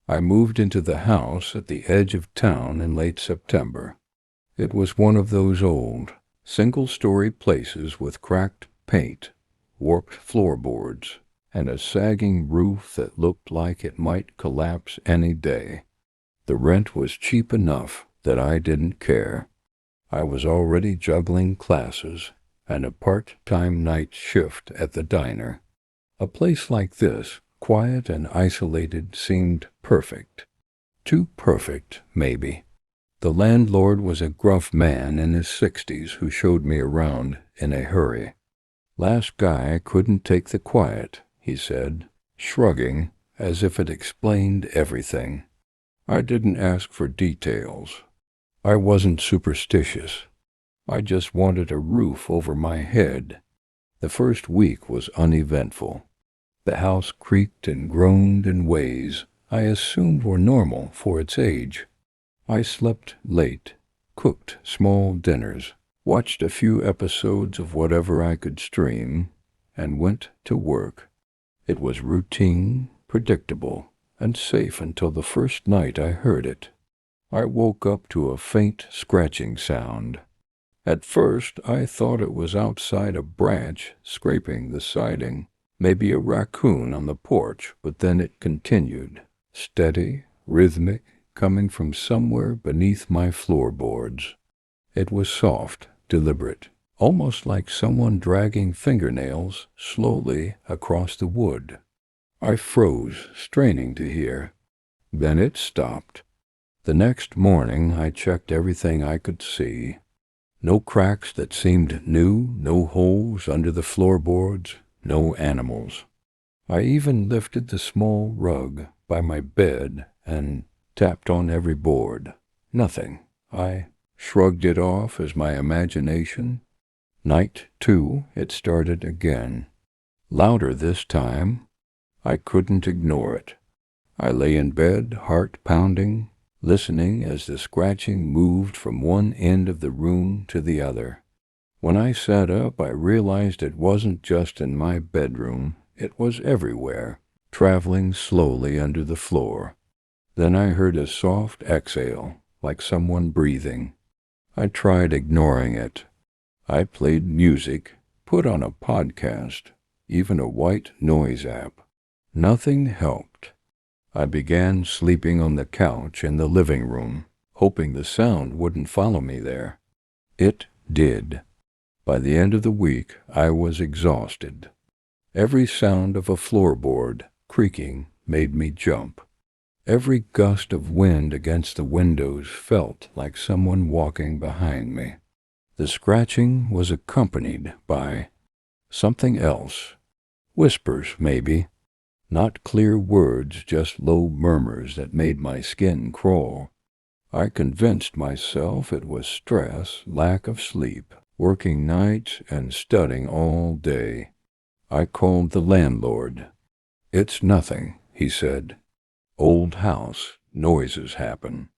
I moved into the house at the edge of town in late September. It was one of those old, single-story places with cracked paint, warped floorboards, and a sagging roof that looked like it might collapse any day. The rent was cheap enough that I didn't care. I was already juggling classes and a part-time night shift at the diner. A place like this, quiet and isolated, seemed perfect. Too perfect, maybe. The landlord was a gruff man in his 60s who showed me around in a hurry. "Last guy couldn't take the quiet," he said, shrugging as if it explained everything. I didn't ask for details. I wasn't superstitious. I just wanted a roof over my head. The first week was uneventful. The house creaked and groaned in ways I assumed were normal for its age. I slept late, cooked small dinners, watched a few episodes of whatever I could stream, and went to work. It was routine, predictable, and safe until the first night I heard it. I woke up to a faint scratching sound. At first, I thought it was outside a branch scraping the siding, maybe a raccoon on the porch, but then it continued, steady, rhythmic, coming from somewhere beneath my floorboards. It was soft, deliberate, almost like someone dragging fingernails slowly across the wood. I froze, straining to hear. Then it stopped. The next morning I checked everything I could see. No cracks that seemed new, no holes under the floorboards, no animals. I even lifted the small rug by my bed and tapped on every board. Nothing. I shrugged it off as my imagination. Night 2, it started again. Louder this time. I couldn't ignore it. I lay in bed, heart pounding, listening as the scratching moved from one end of the room to the other. When I sat up, I realized it wasn't just in my bedroom. It was everywhere, traveling slowly under the floor. Then I heard a soft exhale, like someone breathing. I tried ignoring it. I played music, put on a podcast, even a white noise app. Nothing helped. I began sleeping on the couch in the living room, hoping the sound wouldn't follow me there. It did. By the end of the week, I was exhausted. Every sound of a floorboard creaking made me jump. Every gust of wind against the windows felt like someone walking behind me. The scratching was accompanied by something else. Whispers, maybe. Not clear words, just low murmurs that made my skin crawl. I convinced myself it was stress, lack of sleep, working nights and studying all day. I called the landlord. "It's nothing," he said. "Old house, noises happen."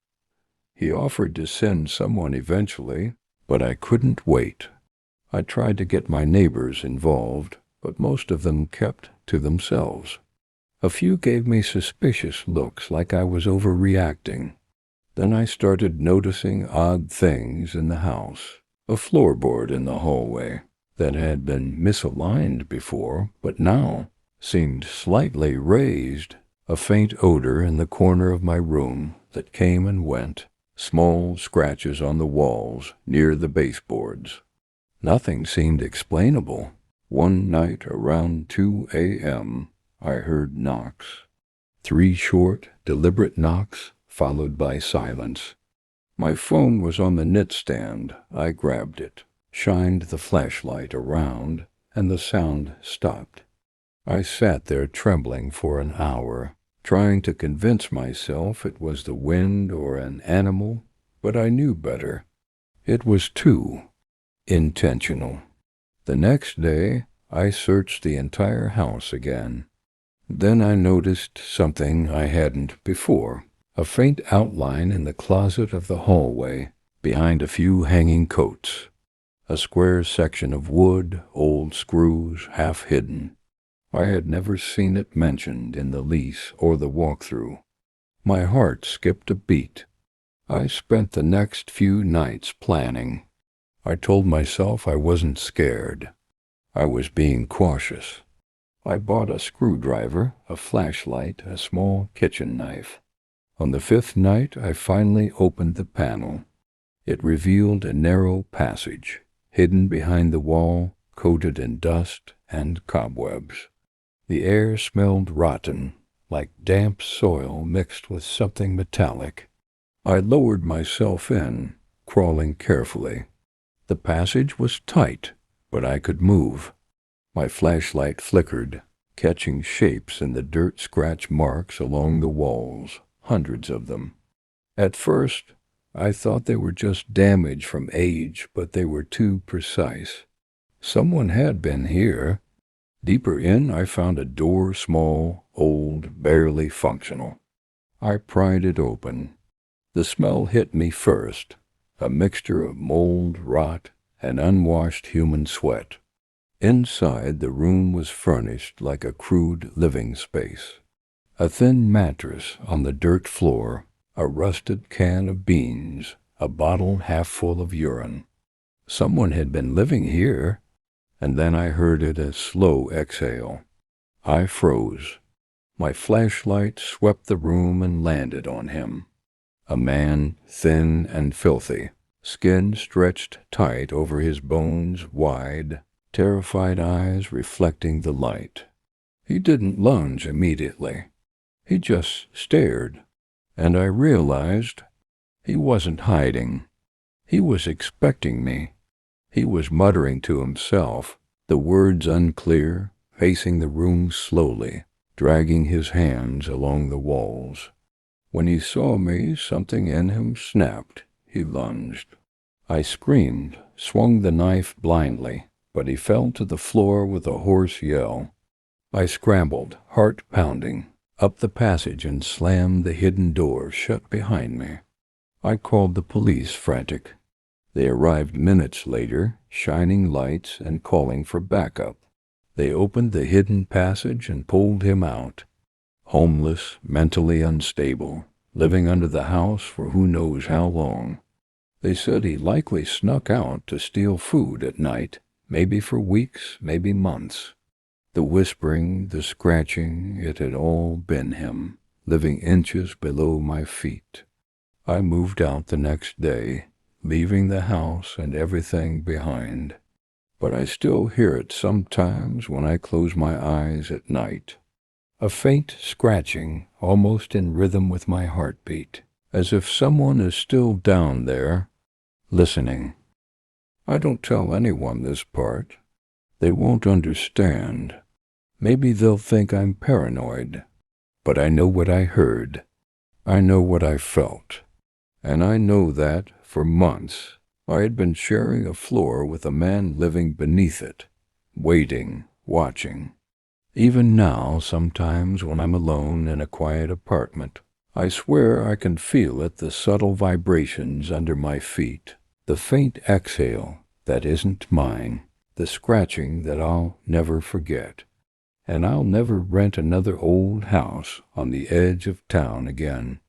He offered to send someone eventually, but I couldn't wait. I tried to get my neighbors involved, but most of them kept to themselves. A few gave me suspicious looks like I was overreacting. Then I started noticing odd things in the house. A floorboard in the hallway that had been misaligned before, but now seemed slightly raised. A faint odor in the corner of my room that came and went. Small scratches on the walls near the baseboards. Nothing seemed explainable. One night around 2 a.m., I heard knocks. 3 short, deliberate knocks, followed by silence. My phone was on the nightstand. I grabbed it, shined the flashlight around, and the sound stopped. I sat there trembling for an hour, trying to convince myself it was the wind or an animal, but I knew better. It was too intentional. The next day, I searched the entire house again. Then I noticed something I hadn't before, a faint outline in the closet of the hallway, behind a few hanging coats. A square section of wood, old screws, half hidden. I had never seen it mentioned in the lease or the walkthrough. My heart skipped a beat. I spent the next few nights planning. I told myself I wasn't scared. I was being cautious. I bought a screwdriver, a flashlight, a small kitchen knife. On the 5th night, I finally opened the panel. It revealed a narrow passage, hidden behind the wall, coated in dust and cobwebs. The air smelled rotten, like damp soil mixed with something metallic. I lowered myself in, crawling carefully. The passage was tight, but I could move. My flashlight flickered, catching shapes in the dirt scratch marks along the walls, hundreds of them. At first, I thought they were just damage from age, but they were too precise. Someone had been here. Deeper in, I found a door small, old, barely functional. I pried it open. The smell hit me first, a mixture of mold, rot, and unwashed human sweat. Inside, the room was furnished like a crude living space. A thin mattress on the dirt floor, a rusted can of beans, a bottle half full of urine. Someone had been living here, and then I heard it a slow exhale. I froze. My flashlight swept the room and landed on him. A man, thin and filthy, skin stretched tight over his bones, wide, terrified eyes reflecting the light. He didn't lunge immediately. He just stared, and I realized he wasn't hiding. He was expecting me. He was muttering to himself, the words unclear, pacing the room slowly, dragging his hands along the walls. When he saw me, something in him snapped. He lunged. I screamed, swung the knife blindly, but he fell to the floor with a hoarse yell. I scrambled, heart pounding, up the passage and slammed the hidden door shut behind me. I called the police, frantic. They arrived minutes later, shining lights and calling for backup. They opened the hidden passage and pulled him out. Homeless, mentally unstable, living under the house for who knows how long. They said he likely snuck out to steal food at night, maybe for weeks, maybe months. The whispering, the scratching, it had all been him, living inches below my feet. I moved out the next day, leaving the house and everything behind. But I still hear it sometimes when I close my eyes at night. A faint scratching, almost in rhythm with my heartbeat, as if someone is still down there, listening. I don't tell anyone this part. They won't understand. Maybe they'll think I'm paranoid. But I know what I heard. I know what I felt. And I know that, for months, I had been sharing a floor with a man living beneath it, waiting, watching. Even now, sometimes when I'm alone in a quiet apartment, I swear I can feel it, the subtle vibrations under my feet, the faint exhale that isn't mine, the scratching that I'll never forget. And I'll never rent another old house on the edge of town again.